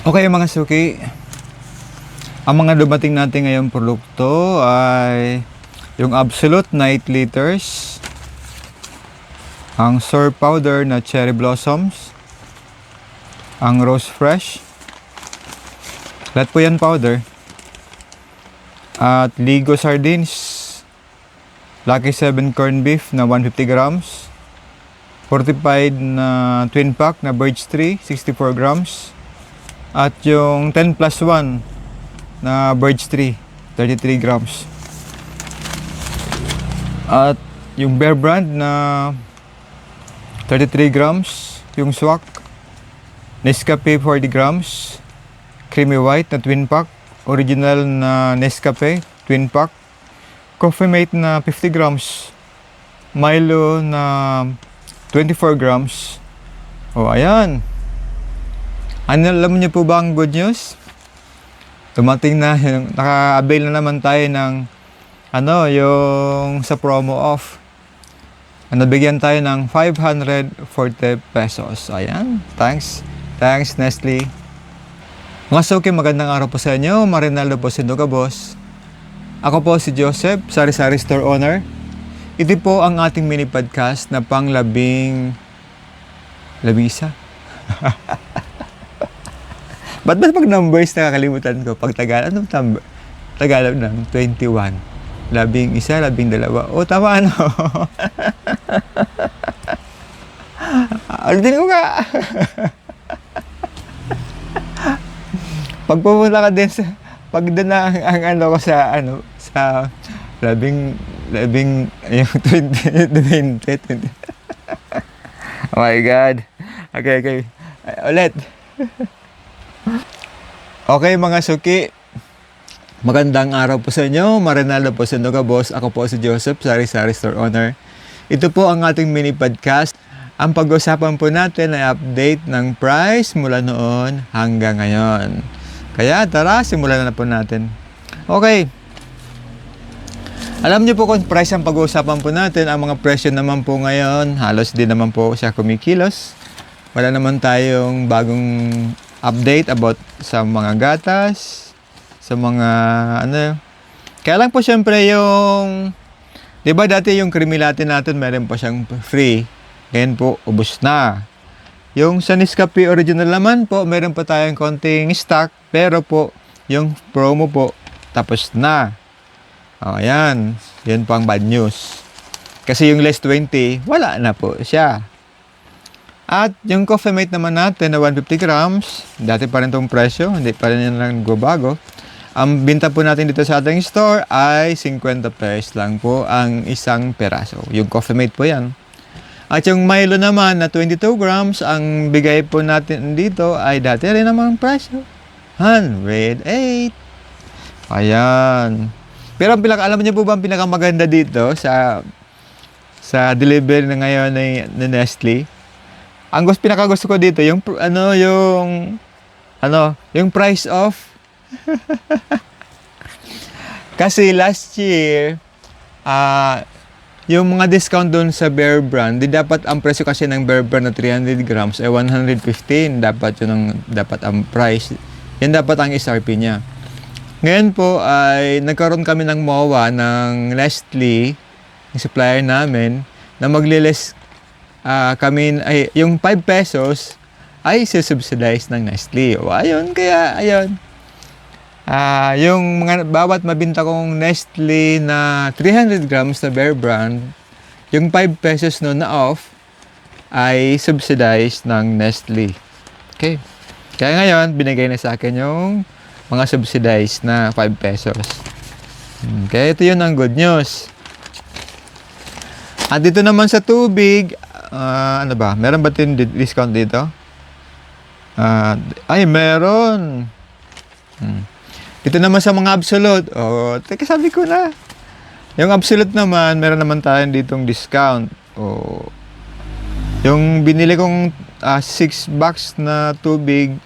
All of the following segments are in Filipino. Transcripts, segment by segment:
Okay mga suki, ang mga dumating natin ngayong produkto ay yung Absolute Night Liters, ang Sour Powder na Cherry Blossoms, ang Rose Fresh, lahat po yan powder, at Ligo Sardines, Lucky 7 Corned Beef na 150 grams, fortified na twin pack na Birch Tree 64 grams, at yung 10 plus 1 na Birch Tree 33 grams. At yung Bear Brand na 33 grams, yung Swak, Nescafe 40 grams, Creamy White na twin pack, original na Nescafe twin pack, Coffee Mate na 50 grams, Milo na 24 grams. O ayan. Alam niyo po ba ang good news? Dumating na, naka-avail na naman tayo ng yung sa promo off. Nabigyan tayo ng 540 pesos. Ayan, thanks Nestle. Mga suki, magandang araw po sa inyo. Marinaldo po si Duga Boss. Ako po si Joseph, Sari-Sari Store Owner. Ito po ang ating mini podcast na pang labisa. Ba't pag numbers nakakalimutan ko? Pag Tagalog ng 21. 11, 12. O, tama ano? Ulitin ko ka. Pag pumunta ka din sa, pag doon na ang ko sa yung 20. Oh my God. Okay. Ulit. Okay mga suki, magandang araw po sa inyo. Marinaldo po si Duga Boss. Ako po si Joseph, Sari-Sari Store Owner. Ito po ang ating mini podcast. Ang pag-usapan po natin ay update ng price mula noon hanggang ngayon. Kaya tara, simulan na po natin. Okay. Alam niyo po kung price ang pag-uusapan po natin, ang mga presyo naman po ngayon, halos din naman po siya kumikilos. Wala naman tayong bagong update about sa mga gatas, sa mga Kaya lang po syempre yung, di ba dati yung creamy latte natin meron pa siyang free. Ngayon po, ubos na. Yung sa Nescafe original naman po, meron pa tayong konting stock, pero po, yung promo po, tapos na. O, ayan. Yun po ang bad news. Kasi yung less 20, wala na po siya. At yung Coffee Mate naman natin na 150 grams, dati pa rin itong presyo, hindi pa rin yan lang nagbabago. Ang binta po natin dito sa ating store ay 50 pesos lang po ang isang peraso. Yung Coffee Mate po yan. At yung Milo naman na 22 grams, ang bigay po natin dito ay dati rin naman ang presyo. 108. Ayan. Pero alam niyo po ba ang pinakamaganda dito sa delivery na ngayon ni Nestle? Ang pinakagusto ko dito yung yung price off. Kasi last year yung mga discount doon sa Bear Brand, dapat ang presyo kasi ng Bear Brand na 300 grams ay 115, dapat ang price. Yan dapat ang SRP niya. Ngayon po ay nagkaroon kami ng MOA ng Nestle, yung supplier namin, na maglilis kami ay yung 5 pesos ay subsidize ng Nestle. O ayun, kaya ayun. Yung mga bawat mabinta kong Nestle na 300 grams na Bear Brand, yung 5 pesos no na off ay subsidized ng Nestle. Okay. Kaya ngayon, binigay na sa akin yung mga subsidized na 5 pesos. Kaya ito yun ang good news. At dito naman sa tubig, meron ba discount dito? Ay, meron. Dito naman sa mga Absolute. Teka, sabi ko na. Yung Absolute naman, meron naman tayong ditong discount. Yung binili kong 6 box na tubig,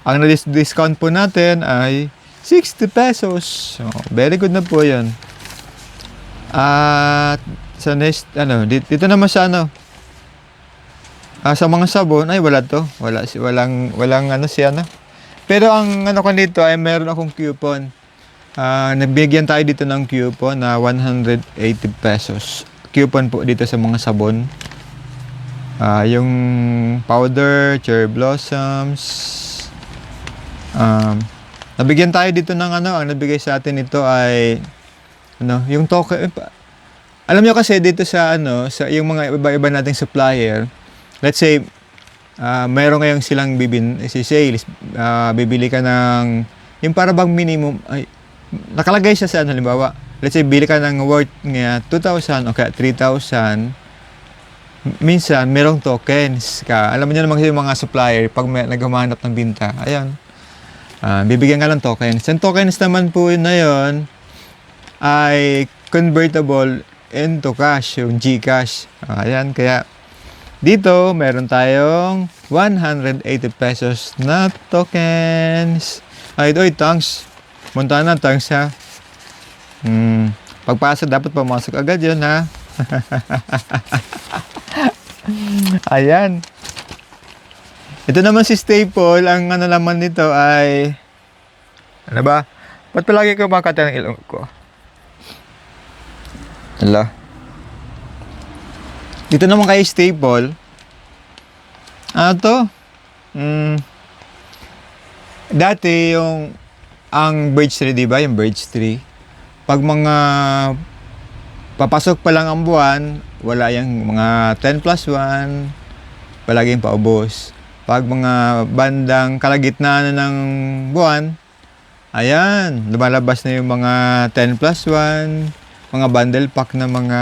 ang na-discount po natin ay 60 pesos. Very good na po yan. At sa dito naman sa sa mga sabon ay wala to. Walang Pero ang ano ko dito ay meron akong coupon. Nabigyan tayo dito ng coupon na 180 pesos. Coupon po dito sa mga sabon. Yung powder, cherry blossoms. Nabigyan tayo dito ng ano, ang nabigay sa atin ito ay ano, yung token. Alam nyo kasi dito sa ano, sa yung mga iba-iba nating supplier, let's say mayroon ngayong silang si sales, bibili ka ng yung para bang minimum ay nakalagay siya sa ano, halimbawa, let's say bili ka ng worth nga 2,000 o kaya 3,000. Minsan merong tokens ka. Alam mo niyo naman yung mga supplier pag may naghahanap ng binta. Ayan. Bibigyan ka ng tokens. Yung tokens naman po yun na yun ay convertible into cash, yung GCash. Ayan, kaya dito meron tayong 180 pesos na tokens. Ay, thanks. Montana, thanks ha. Pagpasok dapat pumasok agad yun ha. Ayan. Ito naman si Staple, ang ano naman nito ay ano ba? Ba't palagi ko makata ng ilong ko? Hala. Dito naman kay Staple. To? Dati yung ang birch tree, di ba? Yung birch tree. Pag mga papasok pa lang ang buwan, wala yung mga 10 plus 1, palaging paubos. Pag mga bandang kalagitnaan ng buwan, ayan, lumalabas na yung mga 10 plus 1, mga bundle pack na mga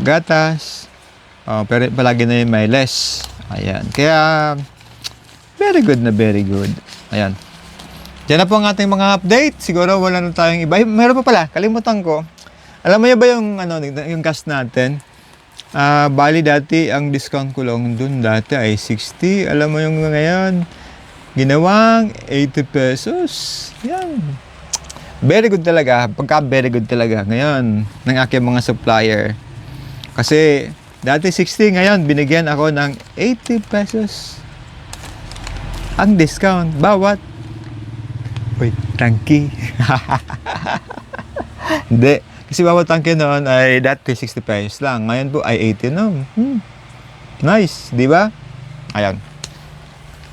gatas. Pero palagi na yung may less. Ayan, kaya very good na very good. Ayan. Diyan na po ang ating mga update. Siguro wala na tayong iba. Meron pa pala, kalimutan ko. Alam mo ba yung ano, yung cash natin? Bali dati ang discount ko lang dun dati ay 60. Alam mo yung ngayon, ginawang 80 pesos. Yan. Very good talaga. Very good talaga ngayon ng aking mga supplier. Kasi dati 60, ngayon binigyan ako ng 80 pesos. Ang discount. Bawat. Uy, tangki. Hindi. Kasi bawat tangke noon ay dati 60 pesos lang. Ngayon po ay 80 na. Nice, di ba? Ayan.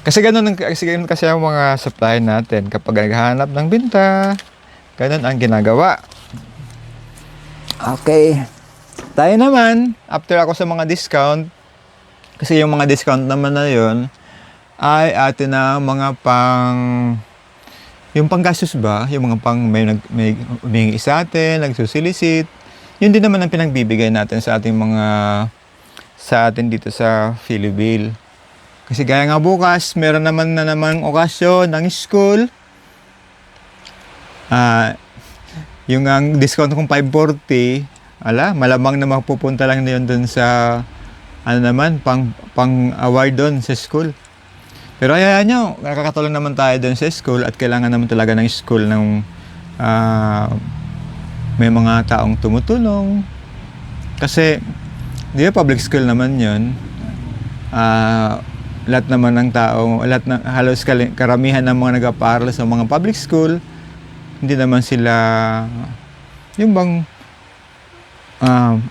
Kasi ganun kasi ang mga supply natin. Kapag naghahanap ng binta, ganun ang ginagawa. Okay. Tayo naman, after ako sa mga discount, kasi yung mga discount naman na yun, ay atin na mga yung panggastos ba, yung mga may humingi sa atin, nagsusilisit, yun din naman ang pinagbibigay natin sa ating sa atin dito sa Philibill. Kasi gaya nga bukas, meron naman okasyon ng school. Yung ang discount kong 540, malamang na mapupunta lang na yun dun sa, pang award dun sa school. Pero ayaw nyo, nakakatulong naman tayo doon sa school at kailangan naman talaga ng school ng may mga taong tumutulong. Kasi, di ba public school naman yun? Lahat naman ng tao, halos karamihan ng mga nag-aaral sa mga public school, hindi naman sila, yung bang,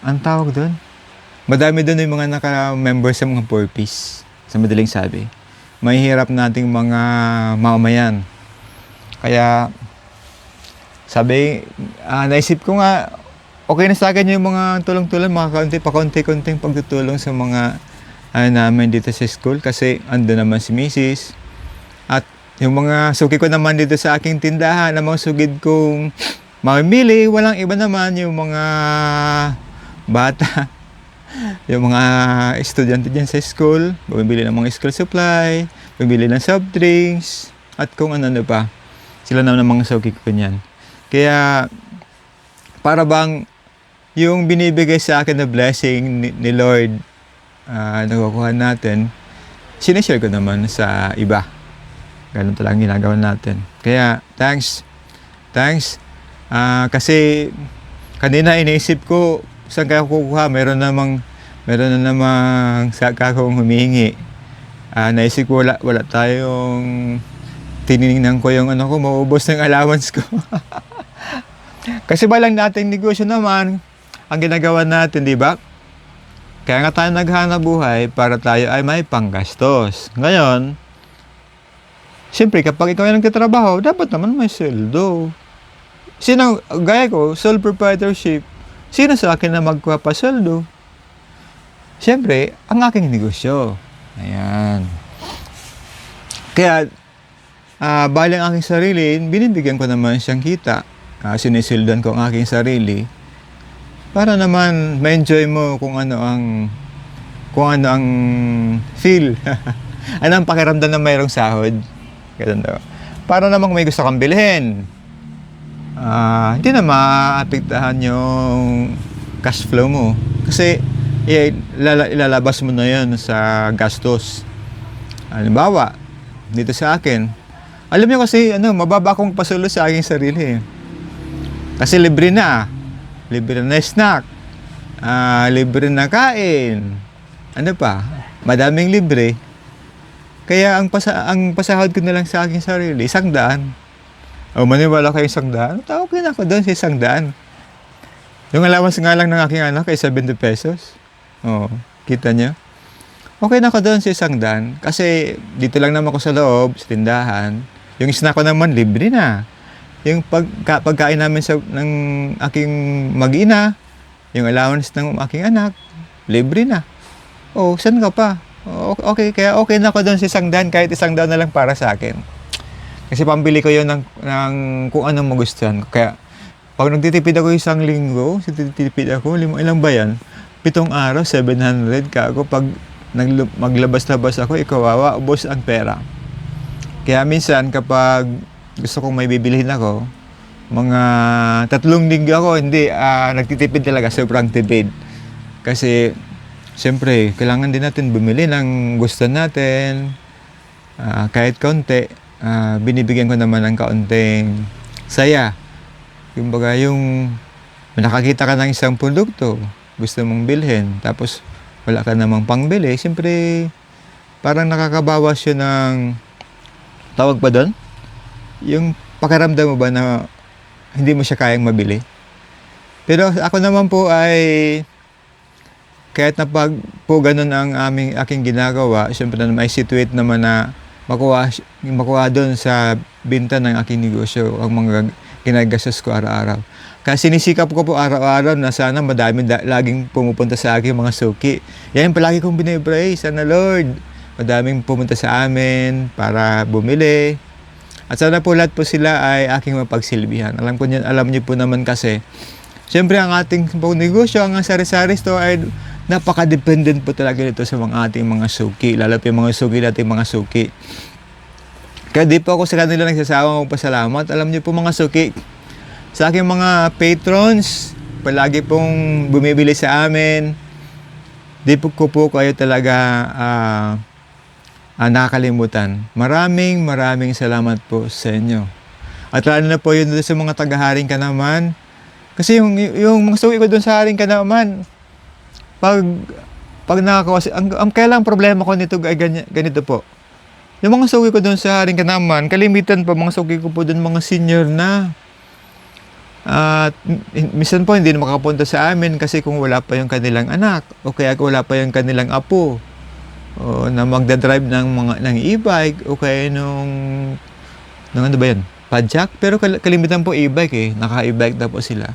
ang tawag doon? Madami doon yung mga naka-member sa mga purpose, sa madaling sabi. Mahihirap nating mga mamamayan. Kaya, naisip ko nga, okay na sa akin yung mga tulong-tulong, mga pakonti-konting pagtutulong sa mga namin dito sa school kasi ando naman si Mrs. At yung mga suki ko naman dito sa aking tindahan, ang mga sugid kong mamimili, walang iba naman yung mga bata. Yung mga estudyante dyan sa school, bumibili ng mga school supply, bumibili ng soft drinks, at kung ano pa. Sila naman ang mga suki ko niyan. Kaya, para bang yung binibigay sa akin na blessing ni Lord, nakukuha natin, sinishare ko naman sa iba. Ganun talagang ginagawa natin. Kaya, thanks. Kasi, kanina iniisip ko, saan kaya kukuha? Meron na namang sa kakong humihingi. Naisip ko wala tayong Tinignan ko yung ano ko, maubos ng allowance ko. Kasi balang nating negosyo naman, ang ginagawa natin, di ba? Kaya nga tayo naghanap buhay para tayo ay may panggastos. Ngayon, siyempre kapag ikaw ay nagtatrabaho, dapat naman may sweldo. Sino, gaya ko, sole proprietorship, sino sa akin na magpapasweldo? Siyempre, ang aking negosyo. Ayan. Kaya, bali ang aking sarili, binibigyan ko naman siyang kita. Sinisildan ko ang aking sarili para naman ma-enjoy mo kung ano ang feel. Ano ang pakiramdam na mayroong sahod. Ganun daw. Para namang may gusto kang bilhin. Hindi na maapektahan yung cash flow mo. Kasi ilalabas mo na yan sa gastos. Halimbawa, dito sa akin. Alam niyo kasi, mababa akong pasulo sa aking sarili. Kasi libre na snack, libre na kain, ano pa, madaming libre. Kaya ang pasahod ko na lang sa aking sarili, 100. Maniwala kayo 100? Okay na ako doon sa 100. Yung allowance nga lang ng aking anak ay 70 pesos. Kita niyo? Okay na ako doon sa 100. Kasi dito lang naman ako sa loob, sa tindahan. Yung snack ko naman, libre na. Yung pagkain namin ng aking mag-ina, yung allowance ng aking anak, libre na. Saan ka pa? Okay, kaya okay na ako doon sa 100, kahit 100 na lang para sa akin. Kasi pambili ko yun ng kung anong magustuhan. Kaya, pag nagtitipid ako isang linggo, ilang ba yan? 7 araw, 700 ka ako. Pag maglabas-labas ako, ikawawa, ubos ang pera. Kaya minsan, kapag gusto kong may bibilihin ako, mga 3 linggo ako, nagtitipid talaga, sobrang tipid. Kasi, siyempre, kailangan din natin bumili ng gusto natin, kahit kaunti, binibigyan ko naman ng kaunting saya. Kumbaga, yung nakakita ka ng isang produkto, gusto mong bilhin, tapos wala ka namang pangbili, siyempre, parang nakakabawas yun ng, tawag pa doon? Yung pakiramdam mo ba na hindi mo siya kayang mabili? Pero ako naman po ay kahit na pag po ganun ang aking ginagawa, siyempre na may situate naman na makuha doon sa binta ng aking negosyo ang mga ginagastos ko araw-araw. Kaya sinisikap ko po araw-araw na sana madami laging pumupunta sa akin mga suki. Yan palagi kong binibray, sana Lord, madaming pumunta sa amin para bumili. At sana po lahat po sila ay aking mapagsilbihan. Alam niyo po naman kasi, siyempre ang ating negosyo, ang sari-sari store ay napaka-dependent po talaga nito sa ating mga suki. Lalo po yung mga suki nating mga suki. Kaya di po ako sa kanila nagsasawang magpasalamat. Alam niyo po mga suki, sa aking mga patrons, palagi pong bumibili sa amin. Di po ko po kayo talaga nakakalimutan. Maraming salamat po sa inyo. At lalo na po yun sa mga taga-Haring Kanaman. Kasi yung mga suki ko doon sa Haring Kanaman, pag nakakawas, ang kailang problema ko nito ay ganito po. Yung mga suki ko doon sa Haring Kanaman, kalimitan pa mga suki ko po doon mga senior na. At minsan po hindi na makapunta sa amin kasi kung wala pa yung kanilang anak o kaya wala pa yung kanilang apo. Na magdadrive ng e-bike o kaya nung ano ba yan? Padjak? Pero kalimitan po e-bike naka-e-bike na po sila.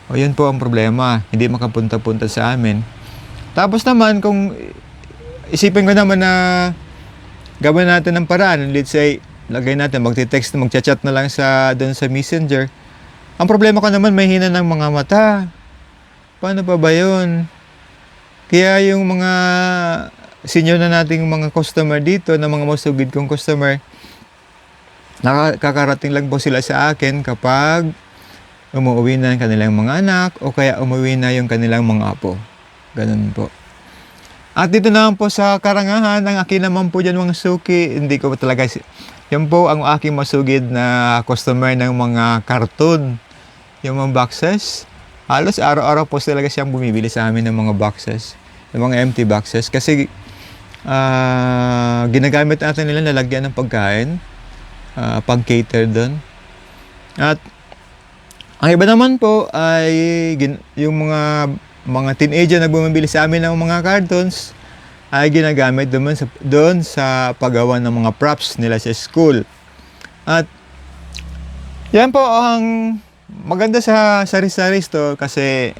Yun po ang problema. Hindi makapunta-punta sa amin. Tapos naman, kung isipin ko naman na gawin natin ng paraan, let's say, lagay natin, magte-text, magchat-chat na lang doon sa Messenger. Ang problema ko naman, may hina ng mga mata. Paano pa ba yun? Kaya yung mga senior na nating mga customer dito, na mga masugid kong customer, nakakarating lang po sila sa akin kapag umuwi na ang kanilang mga anak o kaya umuwi na yung kanilang mga apo. Ganun po. At dito naman po sa Karangahan, ang akin naman po dyan mga suki, hindi ko talaga, yan po ang aking masugid na customer ng mga karton, yung mga boxes. Halos araw-araw po talaga siyang bumibili sa amin ng mga boxes, yung mga empty boxes. Kasi ginagamit natin nila lalagyan ng pagkain. pang-cater doon. At ang iba naman po ay yung mga teenager na bumibili sa amin ng mga cartons ay ginagamit doon sa paggawa ng mga props nila sa school. At yan po ang maganda sa sari-sari store kasi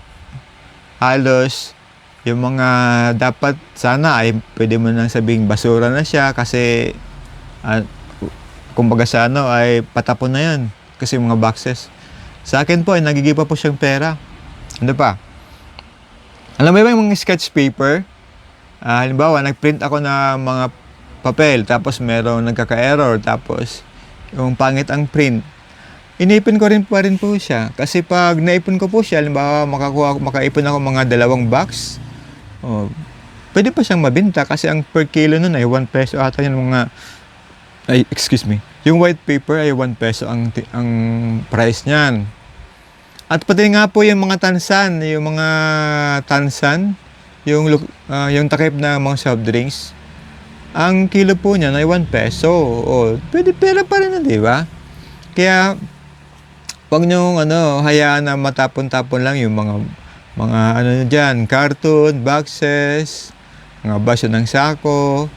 halos yung mga dapat sana ay pwede mo nang sabing basura na siya kasi kumbaga sa ay patapon na yan kasi mga boxes. Sa akin po ay nagigiba po siyang pera. Ano pa? Alam mo ba yung mga sketch paper? Halimbawa, nagprint ako ng mga papel tapos merong nagkaka-error tapos yung pangit ang print. Inipon ko rin po siya kasi pag naipon ko po siya, halimbawa makaipon ako mga 2 box, pwede pa siyang mabenta kasi ang per kilo nun ay 1 peso ata yung yung white paper ay 1 peso ang price niyan. At pati nga po yung mga tansan, yung takip na mga soft drinks, ang kilo po niyan ay 1 peso. Pwede pera pa rin na, di ba? Kaya, wag niyong hayaan na matapon-tapon lang yung mga dyan, carton, boxes, mga baso ng sako,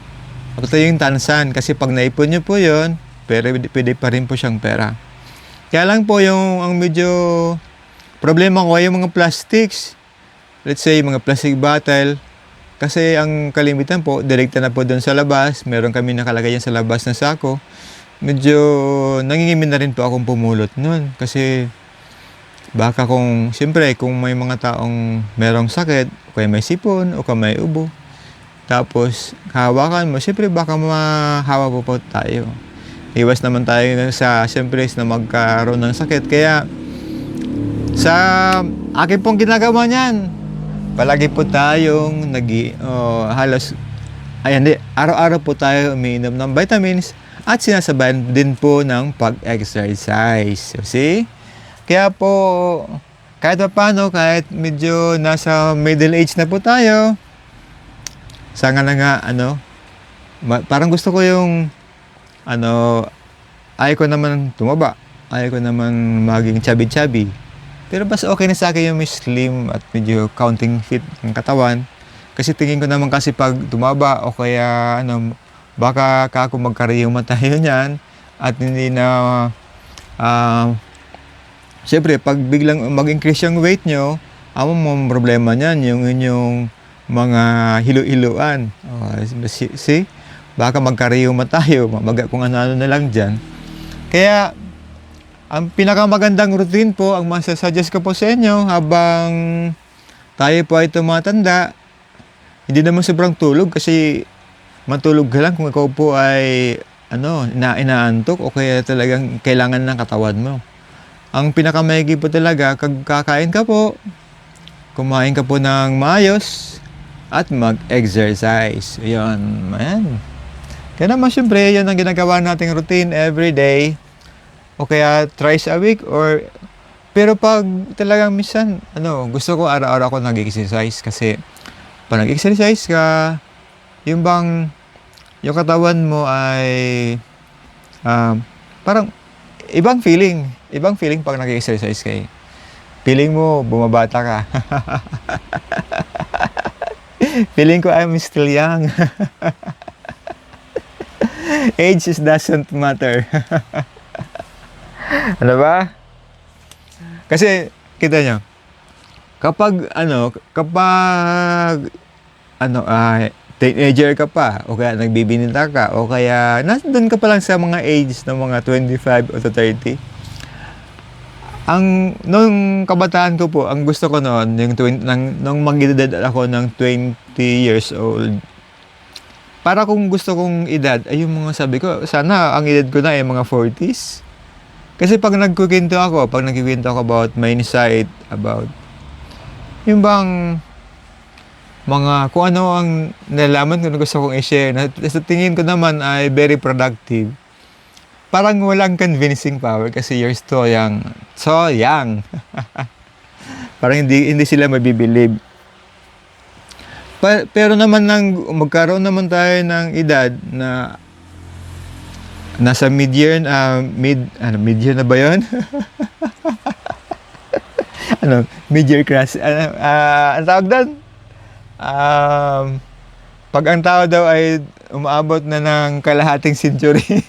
at yung tansan. Kasi pag naipon niyo po yun, pwede pa rin po siyang pera. Kaya lang po ang medyo problema ko ay yung mga plastics. Let's say, mga plastic bottle. Kasi ang kalimitan po, direkta na po doon sa labas. Meron kami nakalagay yan sa labas ng sako. Medyo nangingimin na rin po akong pumulot nun. Kasi baka siyempre, kung may mga taong merong sakit, o kaya may sipon, o kaya may ubo, tapos hawakan mo, siyempre baka mahawa po tayo. Iwas naman tayo siyempre na magkaroon ng sakit. Kaya sa akin pong ginagawa niyan, palagi po tayong araw-araw po tayo umiinom ng vitamins at sinasabayan din po ng pag-exercise. See? Kaya po, kahit medyo nasa middle age na po tayo, sana nga parang gusto ko yung ayaw ko naman tumaba, ayaw ko naman maging chubby. Pero mas okay na sa akin yung may slim at medyo counting fit ng katawan. Kasi tingin ko naman kasi pag tumaba o kaya baka magkariyuma tayo niyan at hindi na siyempre pag biglang mag-increase yung weight nyo, ang problema niyan yung inyong mga hilo-hiluan. See? Baka magkariyuma tayo, kung ano na lang dyan. Kaya ang pinakamagandang routine po, ang masasuggest ko po sa inyo habang tayo po ay tumatanda, hindi naman sobrang tulog kasi matulog ka lang kung ikaw po ay inaantok o kaya talagang kailangan ng katawan mo. Ang pinakamaigi po talaga, kakain ka po, kumain ka po ng maayos at mag-exercise. Yun, man. Kaya naman syempre, yun ang ginagawa nating routine every day. O kaya thrice a week pero pag talagang minsan gusto ko araw-araw ako nag-exercise kasi pag nag-exercise ka yung katawan mo ay parang ibang feeling pag nag-exercise ka feeling mo bumabata ka. Feeling ko I'm still young. Age doesn't matter. Ano ba? Kasi kita nyo, kapag teenager ka pa o kaya nagbibinita ka o kaya nandun ka pa lang sa mga age ng mga 25 o 30, nung kabataan ko po, ang gusto ko noon nung mag-edad ako ng 20 years old, para kung gusto kong edad ay yung mga sabi ko, sana ang edad ko na ay mga 40s. Kasi pag nagkikwento ako about my insight, about yung bang mga kung ano ang nalaman ko na gusto kong i-share, na sa tingin ko naman ay very productive. Parang walang convincing power kasi you're so young. So young. Parang hindi sila mabibilib. Pero naman magkaroon naman tayo ng edad na nasa mid-year na ba yun? Mid-year crisis. Ang tawag doon? Pag ang tao daw ay umaabot na ng kalahating century.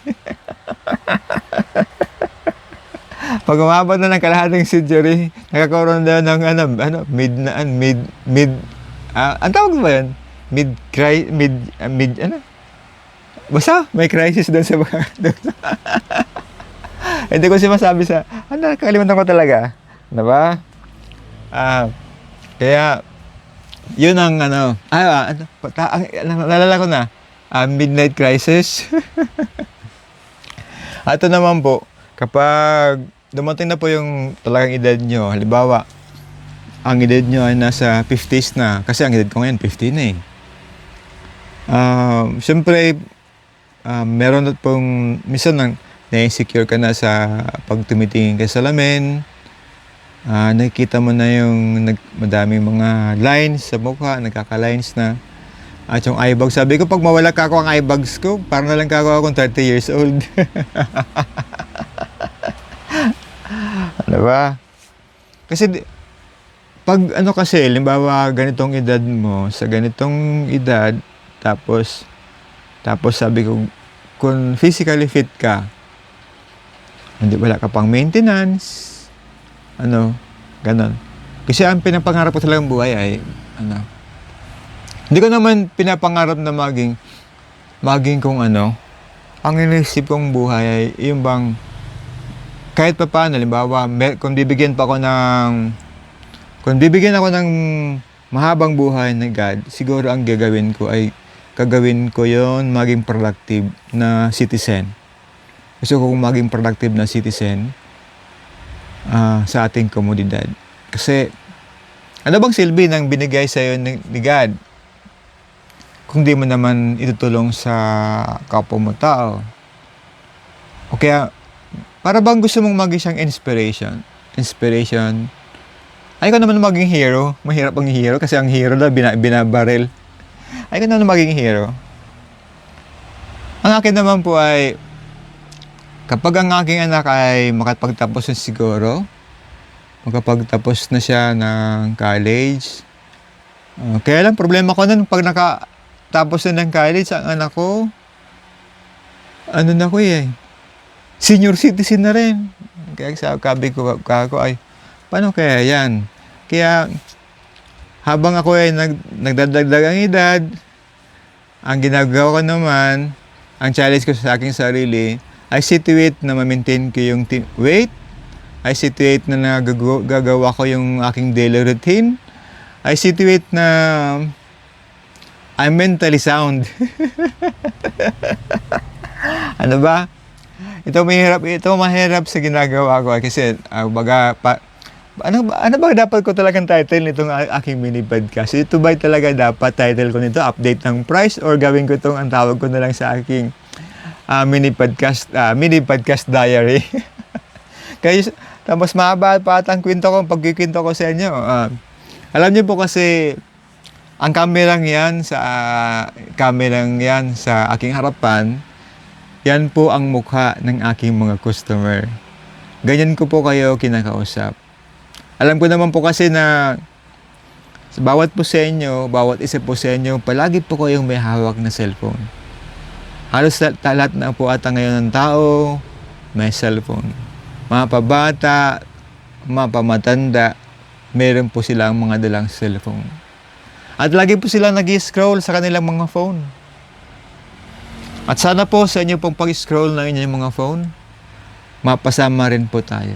Pag umabot na ng kalahating century, nakakaroon daw ng ang tawag ba yun? Basta may crisis doon sa mga hindi ko masabi sa nakakalimutan ko talaga. Diba? Kaya yun ang nalala ko na, midnight crisis. Ito naman po, kapag dumating na po yung talagang edad nyo, halimbawa, ang edad nyo ay nasa 50s na, kasi ang edad ko ngayon 50 na eh. Siyempre, meron na pong, minsan na-insecure ka na sa pag tumitingin ka sa salamin, nakikita mo na yung madaming mga lines sa mukha, nagkaka-lines na. At yung eye bags, sabi ko, pag mawala ka ako ang eye bags ko, parang na lang ka ako akong 30 years old. Ano ba? Kasi, pag limbawa, ganitong edad mo, sa ganitong edad, tapos sabi ko, kung physically fit ka, hindi wala ka pang maintenance, ganon. Kasi ang pinapangarap ko talagang buhay ay, hindi ko naman pinapangarap na maging kung ang inisip kong buhay ay yung bang, kahit pa paano, halimbawa, kung bibigyan ako ng mahabang buhay ng God, siguro ang gagawin ko yon maging productive na citizen. Gusto ko maging productive na citizen sa ating komunidad. Kasi, ano bang silbi ng binigay sa iyo ni God? Kung di mo naman itutulong sa kapwa mo tao. O kaya, para bang gusto mong maging siyang inspiration. Ayaw ko naman maging hero. Mahirap ang hero kasi ang hero na binabaril. Ayaw ko naman maging hero. Ang akin naman po ay, kapag ang aking anak ay makapagtapos na siguro, makapagtapos na siya ng college, kaya lang problema ko nun, pag nakatapos na ng college, ang anak ko, senior citizen na rin. Kaya sabi ko ay, paano kaya yan? Kaya, habang ako ay nagdadagdag ang edad, ang ginagawa ko naman, ang challenge ko sa aking sarili, I see to it na ma-maintain ko yung weight. I see to it na gagawa ko yung aking daily routine. I see to it na I'm mentally sound. Ano ba? Ito mahirap sa ginagawa ko kasi ano ba dapat ko talagang title nitong aking mini podcast? Ito ba talaga dapat title ko nito, update ng price, or gawin ko itong ang tawag ko na lang sa aking mini podcast diary. Kaya tapos mahaba pa ang pagkikwento ko sa inyo. Alam niyo po kasi ang kamerang yan sa aking harapan, yan po ang mukha ng aking mga customer. Ganyan ko po kayo kinakausap. Alam ko naman po kasi na sa bawat isa po sa inyo, palagi po kayong may hawak na cellphone. Halos lahat na po ata ngayon ng tao may cellphone. Mga pabata, mga pamatanda, meron po silang mga dalang cellphone. At lagi po silang nag-scroll sa kanilang mga phone. At sana po sa inyo pong pag-scroll ng inyong mga phone, mapasama rin po tayo.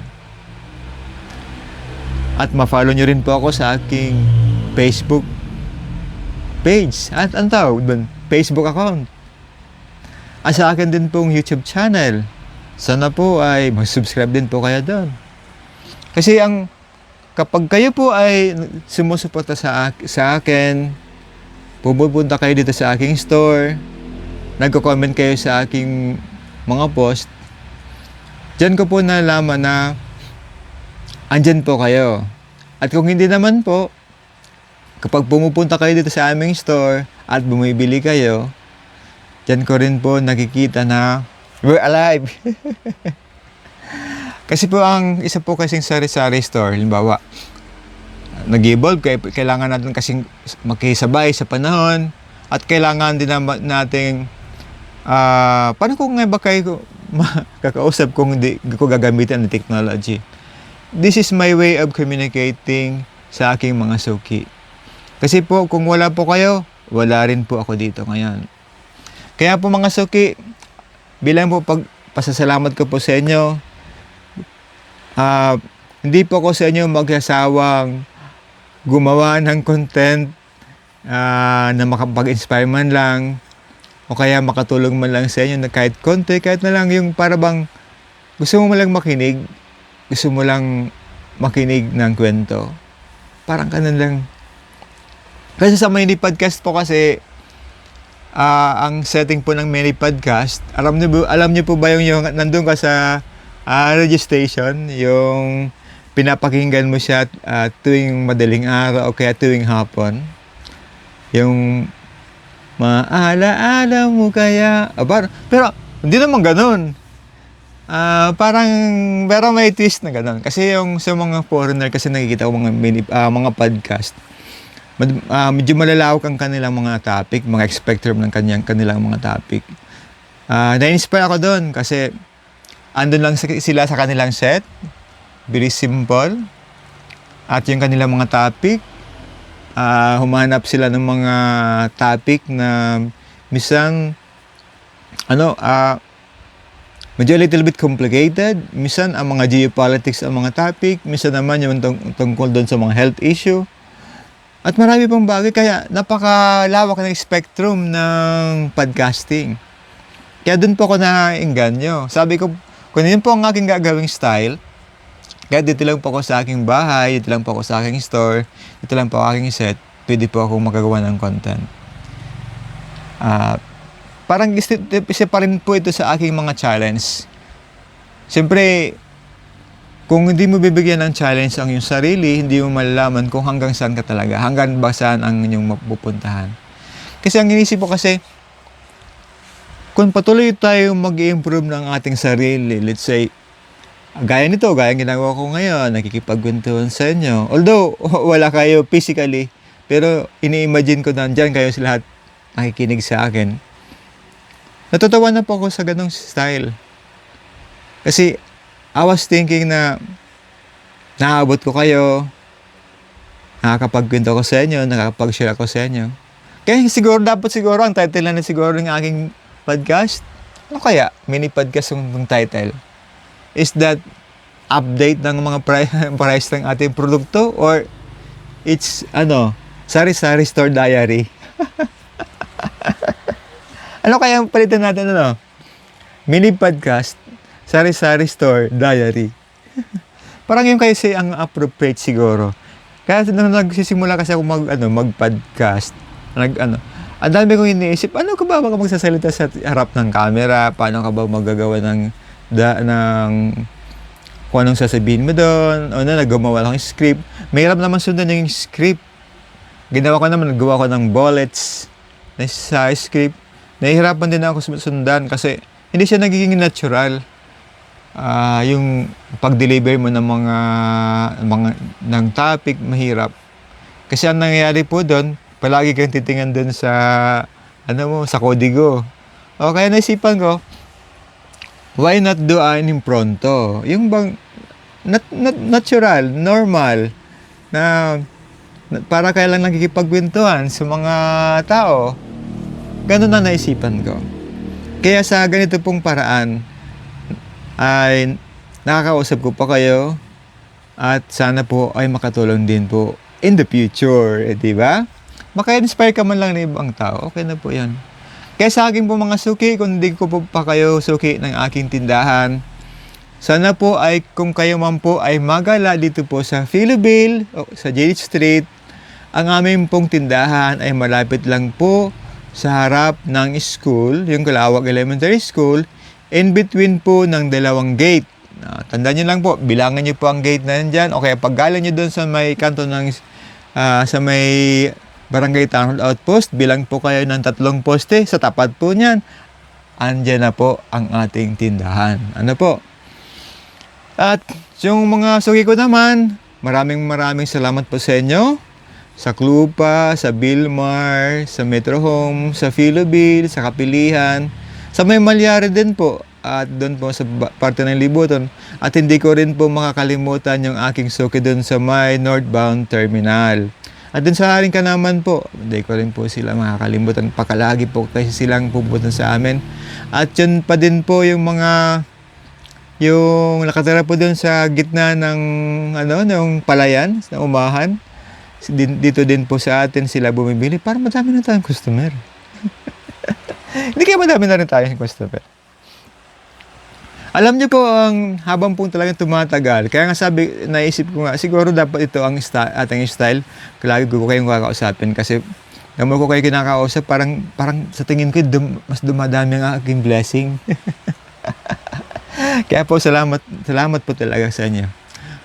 At ma-follow nyo rin po ako sa aking Facebook page. At ang tawag doon, Facebook account. At sa akin din pong YouTube channel. Sana po ay mag-subscribe din po kayo doon. Kasi kapag kayo po ay sumusuporta sa akin, pupunta kayo dito sa aking store, nagko-comment kayo sa aking mga post, diyan ko po nalaman na andyan po kayo. At kung hindi naman po, kapag pumupunta kayo dito sa aming store at bumibili kayo, diyan ko rin po nakikita na We're alive. Kasi po ang isa po kasing sari-sari store, halimbawa, nag-evolve, kailangan natin kasing makisabay sa panahon at kailangan din nating paano kung nga ba kayo kakausap kung hindi ko gagamitin ang technology. This is my way of communicating sa aking mga suki. Kasi po, kung wala po kayo, wala rin po ako dito ngayon. Kaya po mga suki, bilang po pasasalamat ko po sa inyo, hindi po ako sa inyo magsasawang gumawa ng content na makapag-inspire man lang o kaya makatulong man lang sa inyo na kahit konti, kahit na lang yung para bang gusto mo lang makinig, gusto mo lang makinig ng kwento. Parang kanan lang. Kasi sa mini podcast po kasi, ang setting po ng mini podcast, alam niyo po ba yung nandun ka sa radio station, yung pinapakinggan mo siya tuwing madaling araw o kaya tuwing hapon. Yung maalaala mo kaya. Pero hindi naman ganun. Parang pero may twist na ganun. Kasi yung sa mga foreigner kasi nakikita ko mga podcast. Medyo malalawak ang kanilang mga topic, mga spectrum ng kanilang mga topic. Na-inspire ako doon kasi andun lang sila sa kanilang set. Very simple. At yung kanilang mga topic, humanap sila ng mga topic na minsan medyo a little bit complicated. Minsan ang mga geopolitics ang mga topic, minsan naman yung tungkol doon sa mga health issue. At marami pang bagay, kaya napakalawak ng spectrum ng podcasting. Kaya doon po ako nainganyo. Sabi ko, kung yun po ang aking gagawing style, kaya dito lang po ako sa aking bahay, dito lang po ako sa aking store, dito lang po ako aking set, pwede po ako magagawa ng content. Parang isa pa rin po ito sa aking mga challenge. Siyempre, kung hindi mo bibigyan ng challenge ang iyong sarili, hindi mo malalaman kung hanggang saan ka talaga, hanggang ba saan ang inyong mapupuntahan. Kasi ang inisip ko kasi, kung patuloy tayo mag-improve ng ating sarili, let's say, gaya nito, gaya ginagawa ko ngayon, nakikipagkwentuhan sa inyo. Although, wala kayo physically, pero ini-imagine ko na dyan kayo sila lahat nakikinig sa akin. Natutuwa na po ako sa ganong style. Kasi, I was thinking na naaabot ko kayo, nakakapagkwento ko sa inyo, nakakapag-share ako sa inyo. Kaya dapat siguro, ang title na siguro ng aking podcast, ano kaya? Mini podcast yung title. Is that update ng mga price ng ating produkto or it's sari-sari store diary? Ano kaya ang palitan natin mini podcast, sari-sari store diary. Parang yung kasi ang appropriate siguro. Kaya nung nagsisimula kasi ako mag-podcast, ang dami kong iniisip, ano ka ba magsasalita sa harap ng camera? Paano ka ba magagawa ng kung anong sasabihin mo doon? O naggumawa lang yung script. Mahirap naman sundan yung script. Nagawa ko ng bullets sa script. Nahihirapan din ako sundan kasi hindi siya nagiging natural. Yung pag-deliver mo ng ng topic, mahirap. Kasi ang nangyayari po doon, palagi kang titingnan doon sa sa kodigo. O kaya naisipan ko, why not do an impronto? Yung bang natural, normal, na para kaya lang nakikipagkwentuhan sa mga tao. Ganun na naisipan ko. Kaya sa ganito pong paraan, ay nakakausap ko pa kayo at sana po ay makatulong din po in the future, di ba? Maka-inspire ka man lang ng ibang tao, okay na po yan. Kaya sa akin po mga suki, kung hindi ko po pa kayo suki ng aking tindahan, sana po ay kung kayo man po ay magala dito po sa Philobel, sa Jade Street, ang aming pong tindahan ay malapit lang po sa harap ng school, yung Kalawag Elementary School, in between po ng dalawang gate. Tandaan nyo lang po, bilangan nyo po ang gate na yan o kaya paggalan nyo doon sa may kanto ng sa may Barangay Town Outpost, bilang po kayo ng 3 poste sa tapat po niyan. andyan na po ang ating tindahan. Ano po? At yung mga suki ko naman, maraming salamat po sa inyo. Sa Clupa, sa Bilmar, sa Metro Home, sa Philobil, sa Kapilihan, sa May Malyari din po. At doon po sa parte ng Libuton. At hindi ko rin po makakalimutan yung aking suki doon sa May Northbound Terminal. At doon sa Haring Kanaman po, hindi ko rin po sila makakalimutan. Pakalagi po kasi silang pupunta sa amin. At yun pa din po yung mga yung nakatira po doon sa gitna ng ng palayan, ng umahan. Dito din po sa atin sila bumibili para madami na tayong customer. Hindi kaya madami na rin tayong customer. Alam niyo po, ang habang po talagang tumatagal, kaya nga naisip ko nga, siguro dapat ito ang ating style. Lagi ko kayong kakausapin kasi naman ko kayo kinakausap, parang sa tingin ko mas dumadami ang aking blessing. Kaya po salamat po talaga sa inyo.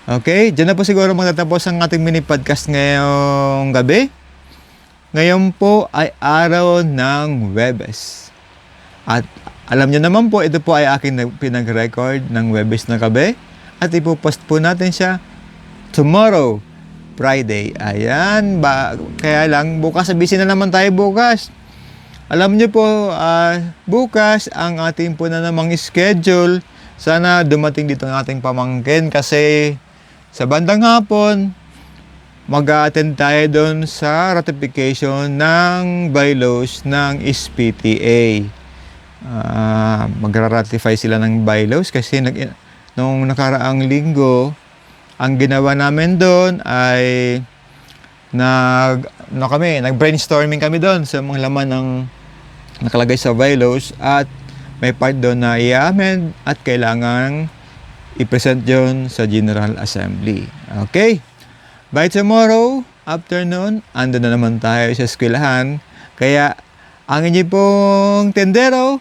Okay, dyan na po siguro magtatapos ang ating mini podcast ngayong gabi. Ngayon po ay araw ng Huwebes. At alam nyo naman po, ito po ay aking pinag-record ng Huwebes na gabi. At ipopost po natin siya tomorrow, Friday. Ayan, kaya lang bukas, busy na naman tayo bukas. Alam nyo po, bukas ang ating po na namang schedule. Sana dumating dito ang ating pamangkin kasi sa bandang hapon, mag-a-attend tayo doon sa ratification ng bylaws ng SPTA. Magra-ratify sila ng bylaws kasi nung nakaraang linggo, ang ginawa namin doon ay nag-brainstorming kami doon sa mga laman ng nakalagay sa bylaws at may part doon na i-amend at kailangan i-present yun sa General Assembly. Okay? By tomorrow afternoon, ando na naman tayo sa eskwelahan. Kaya, ang inyo pong tendero,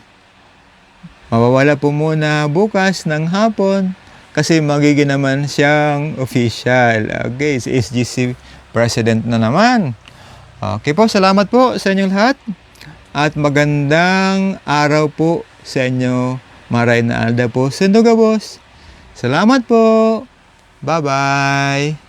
mawawala po muna bukas ng hapon kasi magiging naman siyang official. Okay, si SGC President na naman. Okay po, salamat po sa inyong lahat. At magandang araw po sa inyo. Maray na alda po. Sendo ka, boss. Salamat po. Bye-bye.